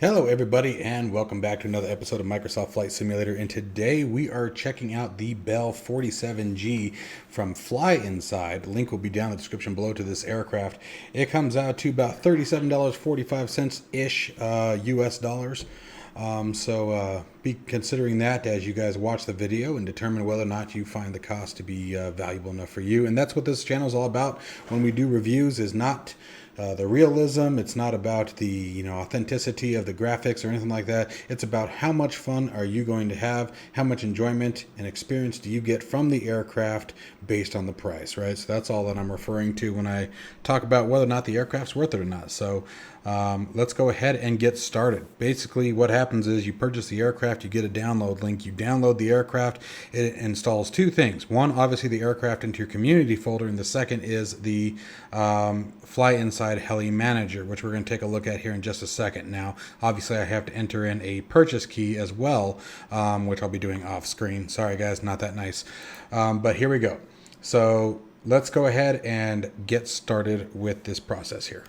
Hello everybody and welcome back to another episode of Microsoft Flight Simulator, and today we are checking out the Bell 47G from FlyInside. The link will be down in the description below to this aircraft. It comes out to about $37.45-ish US dollars. Be considering that as you guys watch the video and determine whether or not you find the cost to be valuable enough for you. And that's what this channel is all about when we do reviews, is not the realism. It's not about the authenticity of the graphics or anything like that. It's about how much fun are you going to have, how much enjoyment and experience do you get from the aircraft based on the price, right? So that's all that I'm referring to when I talk about whether or not the aircraft's worth it or not. So let's go ahead and get started. Basically what happens is you purchase the aircraft, you get a download link, you download the aircraft. It installs two things. One, obviously the aircraft into your community folder, and the second is the Flyheli Manager, which we're going to take a look at here in just a second. Now obviously I have to enter in a purchase key as well, which I'll be doing off screen. Sorry guys, not that nice, but here we go. So let's go ahead and get started with this process here.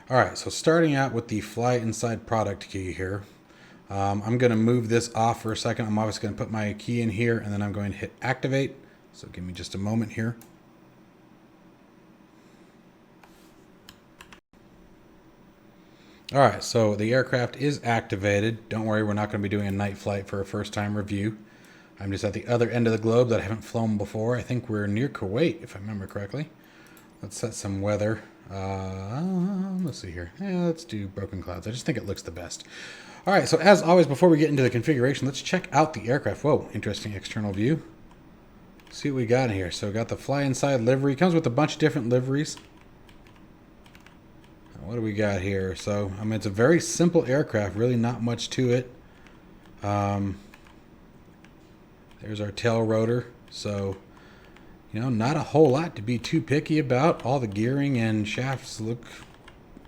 All right, so starting out with the FlyInside product key here, I'm going to move this off for a second. I'm obviously going to put my key in here, and then I'm going to hit activate. So give me just a moment here. All right, so the aircraft is activated. Don't worry, we're not going to be doing a night flight for a first-time review. I'm just at the other end of the globe that I haven't flown before. I think we're near Kuwait, if I remember correctly. Let's set some weather. Let's see here. Yeah, let's do broken clouds. I just think it looks the best. All right, so as always, before we get into the configuration, let's check out the aircraft. Whoa, interesting external view. See what we got here. So we got the FlyInside livery. Comes with a bunch of different liveries. What do we got here? So, I mean, it's a very simple aircraft. Really not much to it. There's our tail rotor. So, not a whole lot to be too picky about. All the gearing and shafts look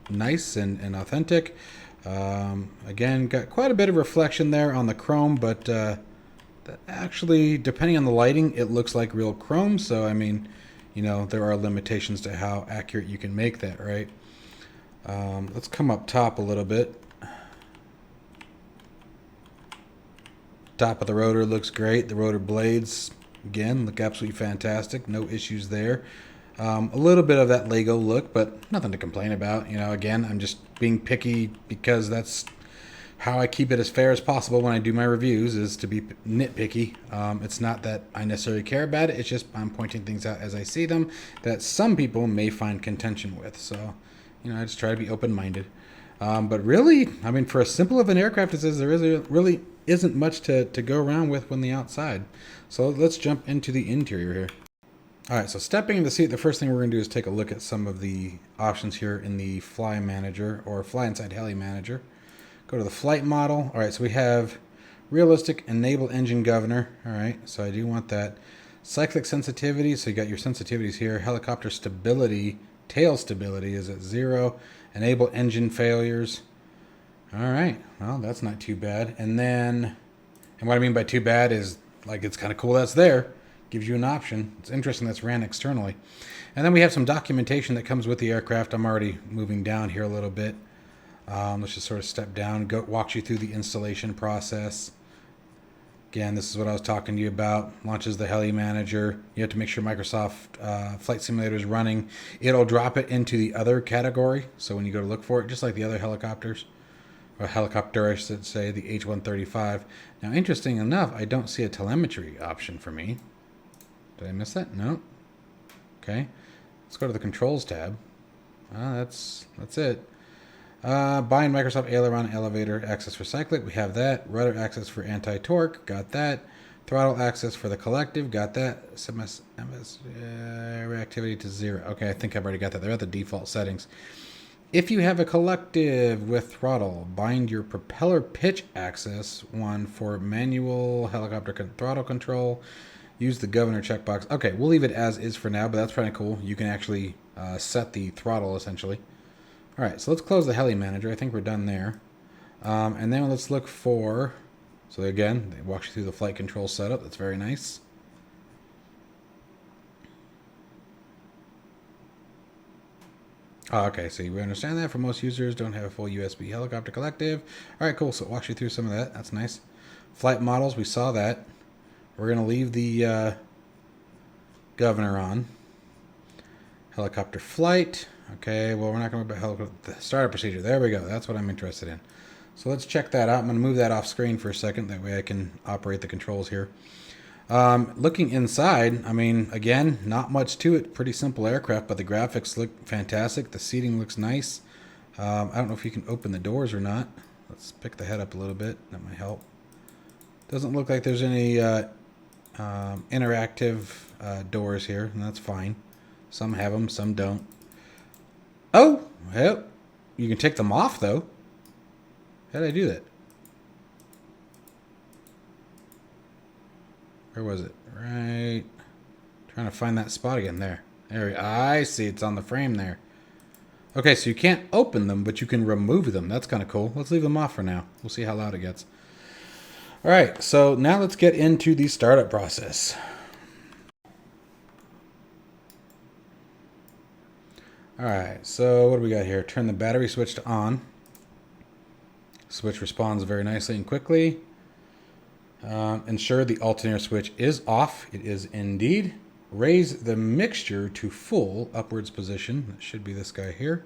nice and authentic. Again, got quite a bit of reflection there on the chrome, but actually, depending on the lighting, it looks like real chrome. So, I mean, there are limitations to how accurate you can make that, right? Let's come up top a little bit. Top of the rotor looks great. The rotor blades, again, look absolutely fantastic. No issues there. A little bit of that Lego look, but nothing to complain about. Again, I'm just being picky because that's how I keep it as fair as possible when I do my reviews, is to be nitpicky. It's not that I necessarily care about it. It's just I'm pointing things out as I see them that some people may find contention with. So, I just try to be open-minded. But really, I mean, for as simple of an aircraft as this, there really isn't much to go around with when the outside. So let's jump into the interior here. All right, so stepping in the seat, the first thing we're going to do is take a look at some of the options here in the Fly Manager, or FlyInside Heli Manager. Go to the flight model. All right, so we have realistic enable engine governor. All right, so I do want that. Cyclic sensitivity, so you got your sensitivities here. Helicopter stability, tail stability is at 0. Enable engine failures. All right, well, that's not too bad. And what I mean by too bad is, like, it's kind of cool that's there. Gives you an option. It's interesting that's ran externally. And then we have some documentation that comes with the aircraft. I'm already moving down here a little bit. Let's just sort of step down. Walks you through the installation process. Again, this is what I was talking to you about. Launches the Heli Manager. You have to make sure Microsoft Flight Simulator is running. It'll drop it into the other category. So when you go to look for it, just like the other helicopters, or helicopter, I should say, the H-135. Now, interesting enough, I don't see a telemetry option for me. Did I miss that? No. Okay. Let's go to the controls tab. That's it. Bind Microsoft aileron elevator access for cyclic. We have that. Rudder access for anti-torque. Got that. Throttle access for the collective, got that. MS reactivity to 0. Okay, I think I've already got that. They're at the default settings. If you have a collective with throttle, bind your propeller pitch access one for manual helicopter throttle control. Use the governor checkbox. Okay, we'll leave it as is for now, but that's pretty cool. You can actually set the throttle essentially. All right, so let's close the Heli Manager. I think we're done there. And then let's look for, so again, they walk you through the flight control setup. That's very nice. Oh, okay, so we understand that. For most users, don't have a full USB helicopter collective. All right, cool. So it walks you through some of that. That's nice. Flight models, we saw that. We're going to leave the governor on. Helicopter flight. Okay, well, we're not going to go about the startup procedure. There we go. That's what I'm interested in. So let's check that out. I'm going to move that off screen for a second. That way I can operate the controls here. Looking inside, I mean, again, not much to it. Pretty simple aircraft, but the graphics look fantastic. The seating looks nice. I don't know if you can open the doors or not. Let's pick the head up a little bit. That might help. Doesn't look like there's any interactive doors here, and that's fine. Some have them, some don't. Oh, well, you can take them off, though. How did I do that? Where was it? Right. Trying to find that spot again. There. I see. It's on the frame there. Okay, so you can't open them, but you can remove them. That's kind of cool. Let's leave them off for now. We'll see how loud it gets. All right, so now let's get into the startup process. All right, so what do we got here? Turn the battery switch to on. Switch responds very nicely and quickly. Ensure the alternator switch is off. It is indeed. Raise the mixture to full upwards position. That should be this guy here.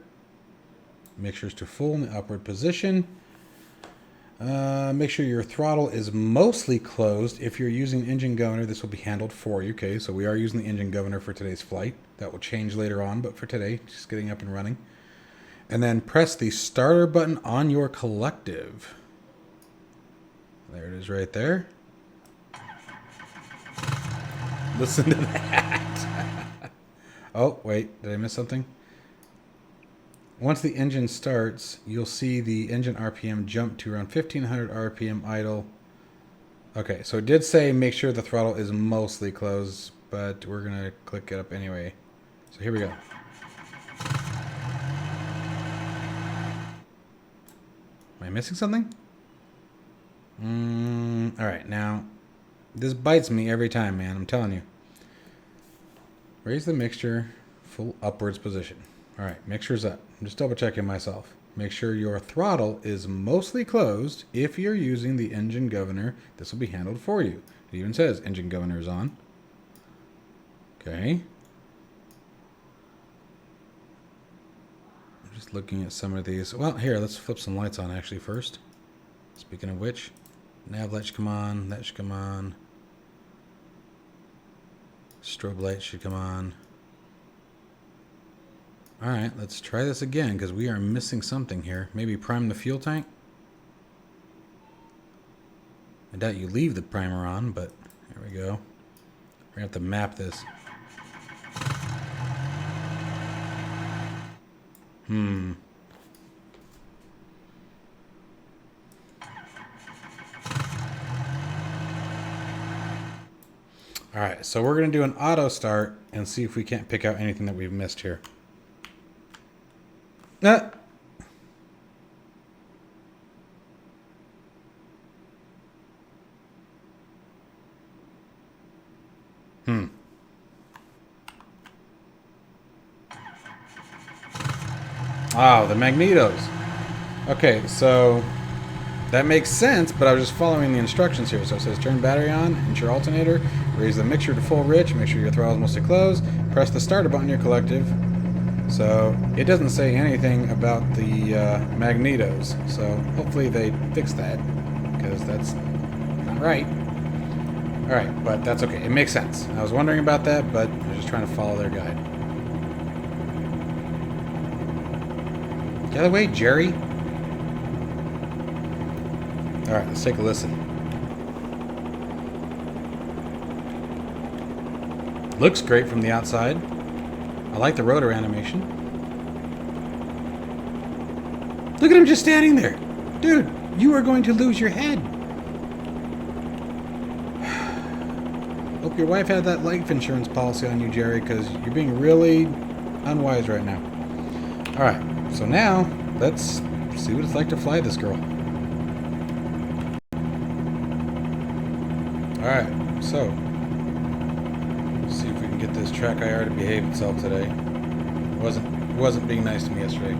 Mixtures to full in the upward position. Make sure your throttle is mostly closed. If you're using engine governor, this will be handled for you. Okay, so we are using the engine governor for today's flight. That will change later on, but for today, just getting up and running. And then press the starter button on your collective. There it is right there. Listen to that. Oh, wait, did I miss something? Once the engine starts, you'll see the engine RPM jump to around 1500 RPM idle. Okay, so it did say make sure the throttle is mostly closed, but we're going to click it up anyway. So here we go. Am I missing something? All right, now this bites me every time, man. I'm telling you. Raise the mixture, full upwards position. All right, mixture's up. I'm just double checking myself. Make sure your throttle is mostly closed. If you're using the engine governor, this will be handled for you. It even says engine governor is on. Okay. I'm just looking at some of these. Well, here, let's flip some lights on actually first. Speaking of which, nav light should come on. That should come on. Strobe light should come on. All right, let's try this again because we are missing something here. Maybe prime the fuel tank. I doubt you leave the primer on, but there we go. We're going to have to map this. All right, so we're going to do an auto start and see if we can't pick out anything that we've missed here. Oh, the magnetos. Okay, so that makes sense, but I was just following the instructions here. So it says turn battery on, ensure alternator, raise the mixture to full rich, make sure your throttle is mostly closed, press the starter button on your collective. So it doesn't say anything about the magnetos. So hopefully they fix that, because that's not right. All right, but that's okay. It makes sense. I was wondering about that, but I was just trying to follow their guide. Get out of the way, Jerry. All right, let's take a listen. Looks great from the outside. I like the rotor animation. Look at him just standing there. Dude, you are going to lose your head. Hope your wife had that life insurance policy on you, Jerry, because you're being really unwise right now. Alright, so now let's see what it's like to fly this girl. Alright, so let's see if we can get this track IR to behave itself today. It wasn't being nice to me yesterday.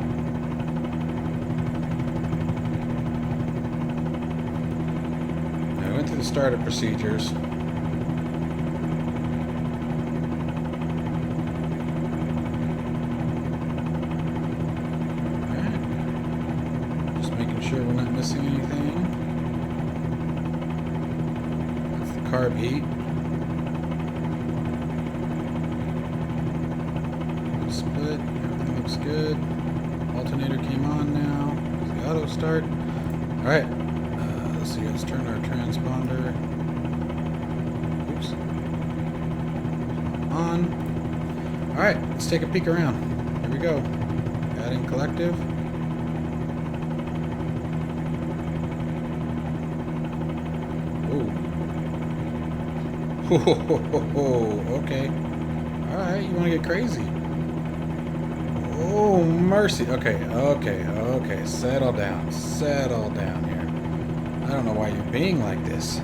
I went through the startup procedures. Sure we're not missing anything. That's the carb heat. Split, everything looks good. Alternator came on now. There's the auto start. Alright, let's see, let's turn our transponder. Oops. On. Alright, let's take a peek around. Here we go. Adding collective. Okay. Alright, you want to get crazy. Oh, mercy. Okay. Settle down here. I don't know why you're being like this.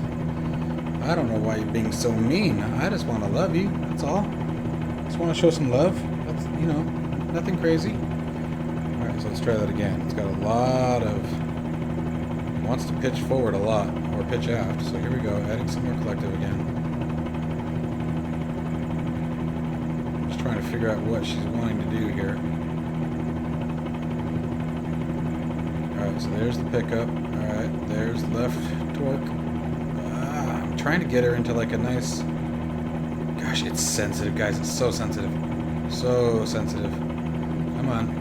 I don't know why you're being so mean. I just want to love you. That's all. Just want to show some love. That's, you know, nothing crazy. Alright, so let's try that again. It's got a lot of... wants to pitch forward a lot, or pitch aft. So here we go, adding some more collective again. Trying to figure out what she's wanting to do here. Alright, so there's the pickup. Alright, there's left torque. I'm trying to get her into like a nice... Gosh, it's sensitive, guys. It's so sensitive. So sensitive. Come on.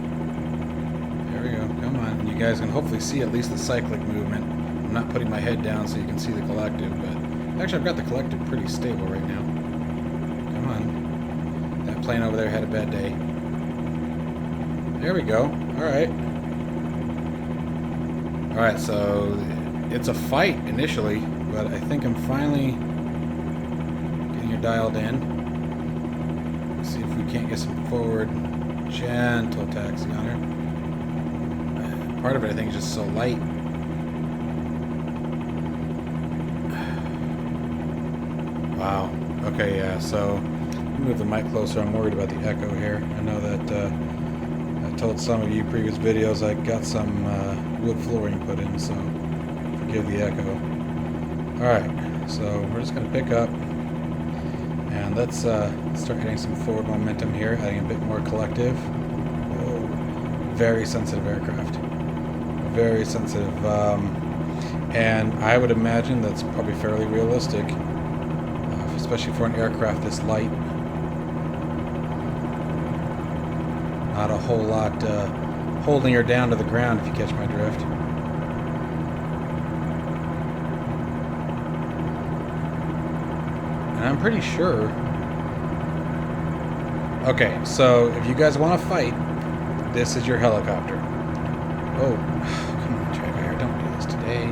There we go. Come on. And you guys can hopefully see at least the cyclic movement. I'm not putting my head down so you can see the collective, but... Actually, I've got the collective pretty stable right now. Come on. Plane over there had a bad day. There we go. Alright, so it's a fight initially, but I think I'm finally getting her dialed in. Let's see if we can't get some forward gentle taxi on her. Part of it I think is just so light. Wow. Okay, yeah, so move the mic closer. I'm worried about the echo here. I know that I told some of you previous videos I got some wood flooring put in, so forgive the echo. Alright, so we're just going to pick up and let's start getting some forward momentum here, adding a bit more collective. Whoa. Very sensitive aircraft. Very sensitive. And I would imagine that's probably fairly realistic, especially for an aircraft this light. Not a whole lot holding her down to the ground, if you catch my drift. And I'm pretty sure... Okay, so if you guys want to fight, this is your helicopter. Oh, come on, Tracker, don't do this today.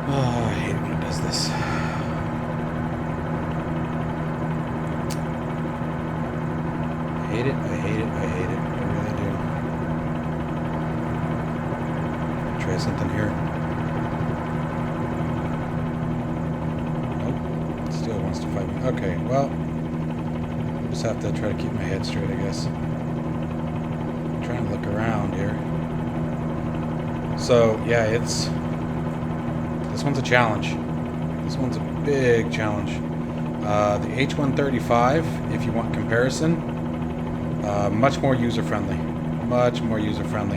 Oh, I hate when it does this. I hate it. I really do. Try something here. Nope. Still wants to fight me. Okay, well, just have to try to keep my head straight, I guess. I'm trying to look around here. So, yeah, this one's a challenge. This one's a big challenge. The H135, if you want comparison, much more user-friendly.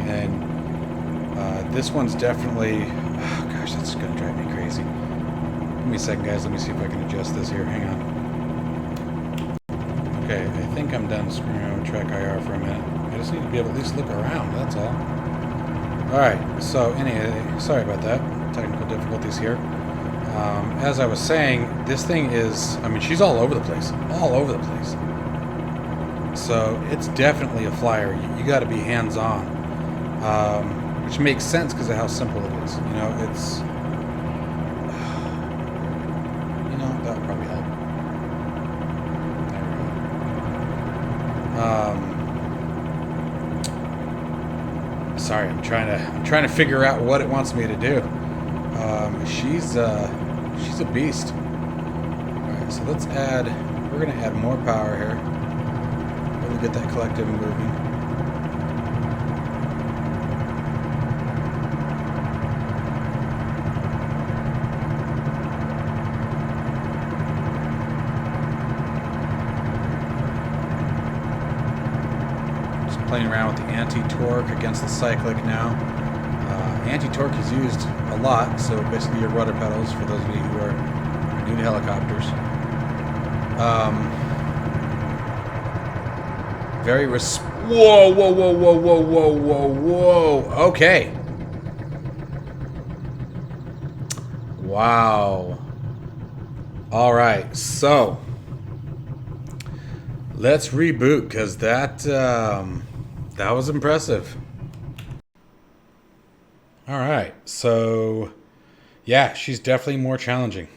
And this one's definitely... Oh, gosh, that's going to drive me crazy. Give me a second, guys. Let me see if I can adjust this here. Hang on. Okay, I think I'm done screwing around with track IR for a minute. I just need to be able to at least look around, that's all. Alright, so anyway, sorry about that. Technical difficulties here. As I was saying, this thing is, I mean, she's all over the place. All over the place. So it's definitely a flyer. You got to be hands-on. Which makes sense because of how simple it is. You know, it's... You know, that would probably help. There we go. Sorry, I'm trying to figure out what it wants me to do. She's a beast. Alright, so let's add... We're going to add more power here. Really get that collective moving. Playing around with the anti-torque against the cyclic now. Anti-torque is used a lot, so basically your rudder pedals, for those of you who are new to helicopters. Whoa, whoa, whoa, whoa, whoa, whoa, whoa, whoa. Okay. Wow. All right, so let's reboot, because that was impressive. All right, so yeah, she's definitely more challenging.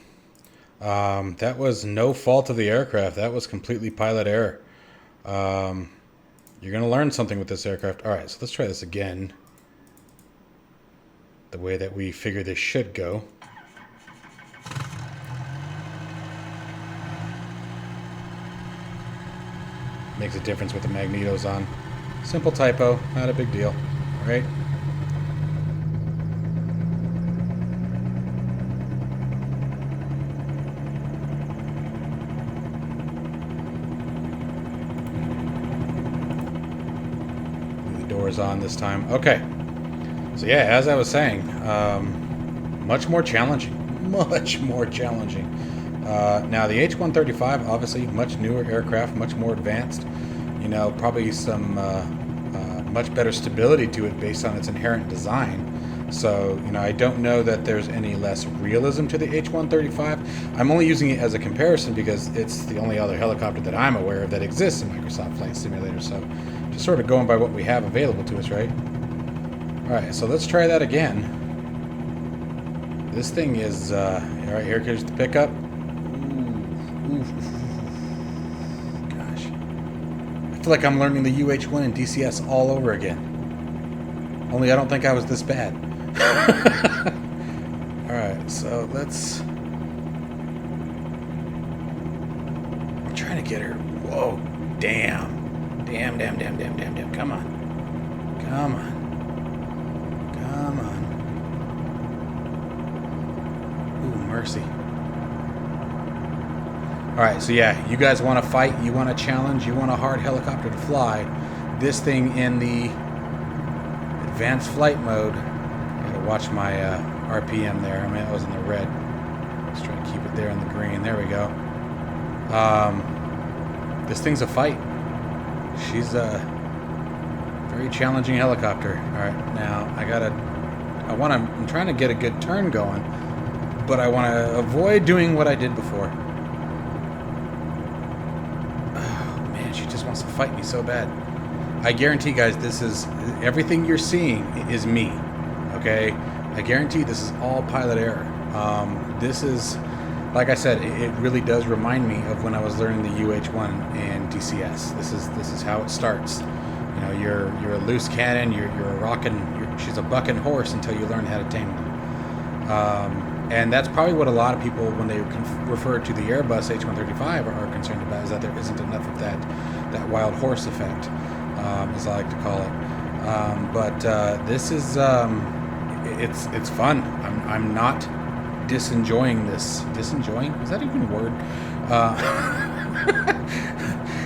That was no fault of the aircraft. That was completely pilot error. You're going to learn something with this aircraft. All right, so let's try this again. The way that we figure this should go. Makes a difference with the magnetos on. Simple typo, not a big deal, right? The door's on this time. Okay. So yeah, as I was saying, much more challenging. Much more challenging. Now the H-135, obviously much newer aircraft, much more advanced. You know, probably some much better stability to it based on its inherent design. So, you know, I don't know that there's any less realism to the H-135. I'm only using it as a comparison because it's the only other helicopter that I'm aware of that exists in Microsoft Flight Simulator. So, just sort of going by what we have available to us, right? All right, so let's try that again. This thing is, all right, here comes the pickup. Ooh. Gosh. I feel like I'm learning the UH-1 and DCS all over again. Only I don't think I was this bad. Alright, so let's... I'm trying to get her... Whoa, damn. Damn. Come on. Ooh, mercy. Alright, so yeah, you guys want to fight, you want to challenge, you want a hard helicopter to fly. This thing in the advanced flight mode. Gotta watch my RPM there. I mean, it was in the red. Let's try to keep it there in the green. There we go. This thing's a fight. She's a very challenging helicopter. Alright, now I'm trying to get a good turn going, but I want to avoid doing what I did before. Wants to fight me so bad. I guarantee, guys, this is everything you're seeing is me. Okay, I guarantee this is all pilot error. This is, like I said, it really does remind me of when I was learning the UH-1 and DCS. This is how it starts. You know, you're a loose cannon. You're a rocking. She's a bucking horse until you learn how to tame them. And that's probably what a lot of people, when they refer to the Airbus H-135, are concerned about, is that there isn't enough of that wild horse effect, as I like to call it. But this is, it's fun. I'm not disenjoying this. Disenjoying? Is that even a word?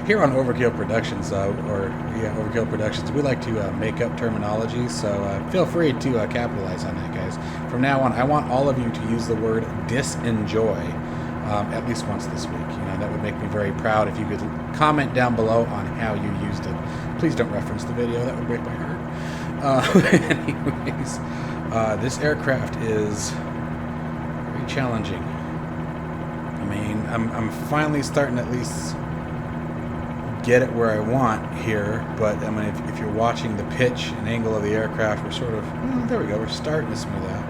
Here on Overkill Productions, Overkill Productions, we like to make up terminology, so feel free to capitalize on that, guys. From now on, I want all of you to use the word disenjoy at least once this week. You know, that would make me very proud if you could comment down below on how you used it. Please don't reference the video, that would break my heart. Anyways, this aircraft is very pretty challenging. I mean, I'm finally starting to at least get it where I want here, but I mean, if you're watching the pitch and angle of the aircraft, we're sort of, there we go, we're starting to smooth out.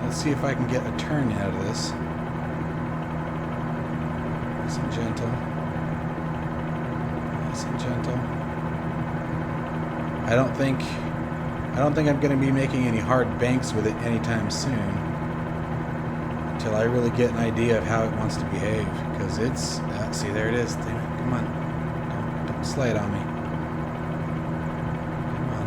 Let's see if I can get a turn out of this. Nice and gentle. Nice and gentle. I don't think I'm going to be making any hard banks with it anytime soon, until I really get an idea of how it wants to behave. Because it's, see, there it is. Damn it. Come on, don't slay it on me. Come on.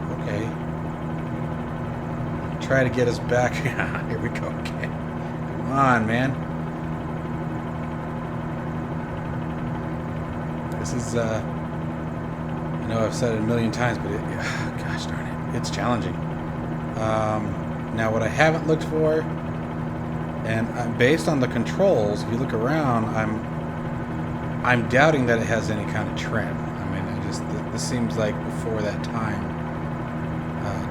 Ooh, okay. Try to get us back. Here we go. Okay. Come on, man. This is, I know I've said it a million times, but gosh darn it, it's challenging. Now what I haven't looked for, and based on the controls, if you look around, I'm doubting that it has any kind of trim. I mean, this seems like before that time,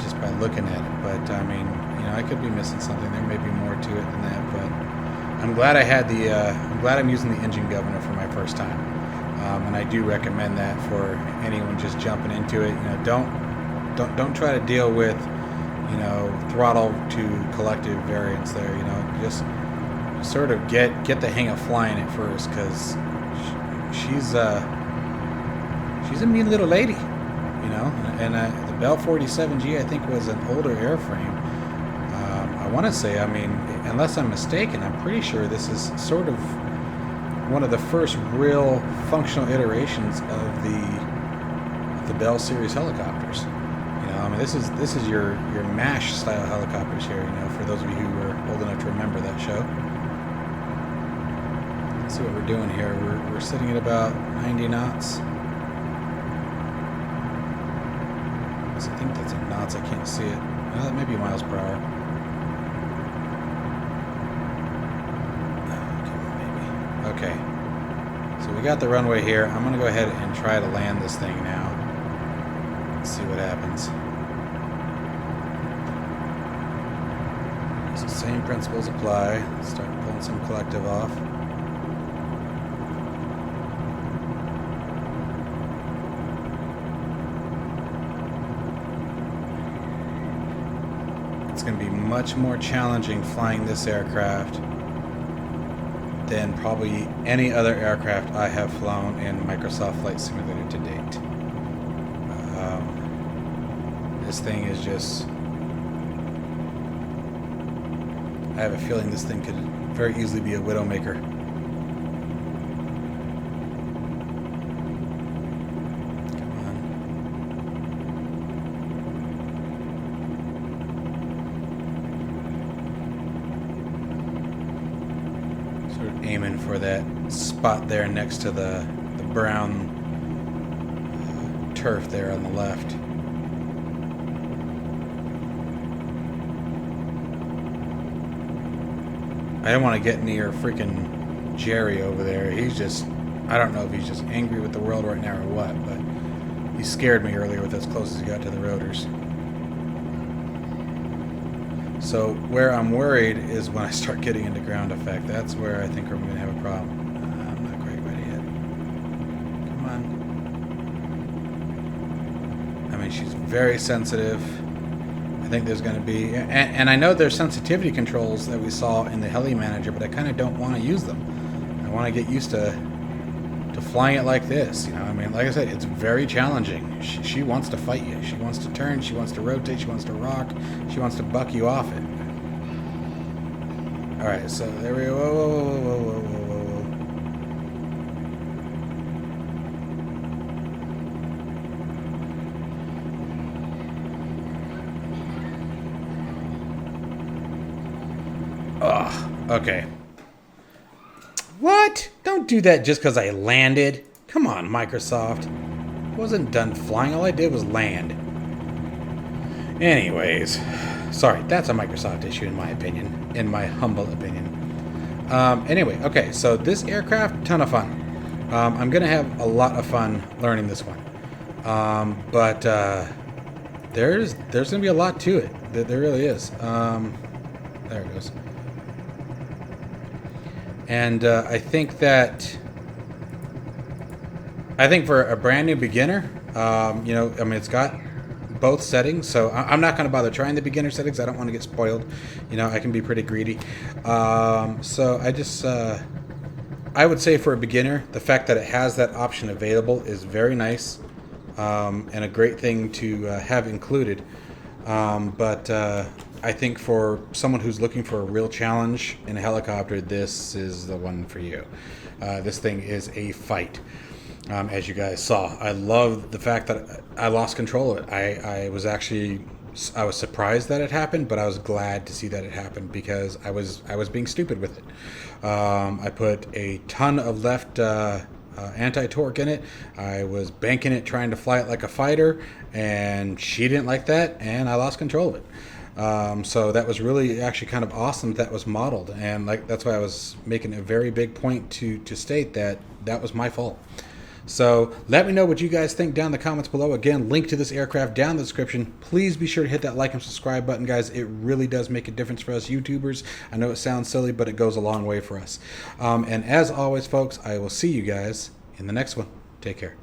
just by looking at it. But I mean, you know, I could be missing something. There may be more to it than that. But I'm glad I had the. I'm glad I'm using the engine governor for my first time. And I do recommend that for anyone just jumping into it. You know, don't try to deal with, you know, throttle to collective variance there. You know, just sort of get the hang of flying it first, because she's a mean little lady, you know. And the Bell 47G, I think, was an older airframe. I want to say, I mean, unless I'm mistaken, I'm pretty sure this is sort of one of the first real functional iterations of the Bell series helicopters. You know, I mean, this is your MASH style helicopters here. You know, for those of you who were old enough to remember that show. Let's see what we're doing here. We're sitting at about 90 knots. I think that's in knots. I can't see it. That may be miles per hour. Okay, so we got the runway here. I'm going to go ahead and try to land this thing now. Let's see what happens. So same principles apply. Start pulling some collective off. It's going to be much more challenging flying this aircraft than probably any other aircraft I have flown in Microsoft Flight Simulator to date. This thing is just... I have a feeling this thing could very easily be a Widowmaker. Come on. Sort of aiming for that spot there next to the brown turf there on the left. I don't want to get near freaking Jerry over there. He's just, I don't know if he's just angry with the world right now or what, but he scared me earlier with as close as he got to the rotors. So where I'm worried is when I start getting into ground effect. That's where I think we're going to have a problem. I'm not quite ready yet. Come on. I mean, she's very sensitive. I think there's going to be, and I know there's sensitivity controls that we saw in the Heli Manager, but I kind of don't want to use them. I want to get used to flying it like this. You know, I mean, like I said, it's very challenging. She wants to fight you. She wants to turn. She wants to rotate. She wants to rock. She wants to buck you off it. All right, so there we go. Whoa, whoa, whoa, whoa, whoa, whoa, whoa. Okay. What? Don't do that just because I landed. Come on, Microsoft. I wasn't done flying. All I did was land. Anyways. Sorry, that's a Microsoft issue in my opinion. In my humble opinion. Anyway, okay. So this aircraft, ton of fun. I'm going to have a lot of fun learning this one. But there's gonna be a lot to it. There really is. There it goes. And I think for a brand new beginner, you know, I mean, it's got both settings, so I'm not going to bother trying the beginner settings. I don't want to get spoiled. You know, I can be pretty greedy. So I would say for a beginner, the fact that it has that option available is very nice, and a great thing to have included. But I think for someone who's looking for a real challenge in a helicopter, this is the one for you. This thing is a fight. As you guys saw, I love the fact that I lost control of it. I was surprised that it happened, but I was glad to see that it happened because I was being stupid with it. I put a ton of left anti-torque in it. I was banking it, trying to fly it like a fighter, and she didn't like that, and I lost control of it. So that was really actually kind of awesome that was modeled, and that's why I was making a very big point to state that was my fault. So let me know what you guys think down in the comments below. Again, link to this aircraft down in the description. Please be sure to hit that like and subscribe button, guys. It really does make a difference for us YouTubers. I know it sounds silly, but it goes a long way for us. And as always, folks, I will see you guys in the next one. Take care.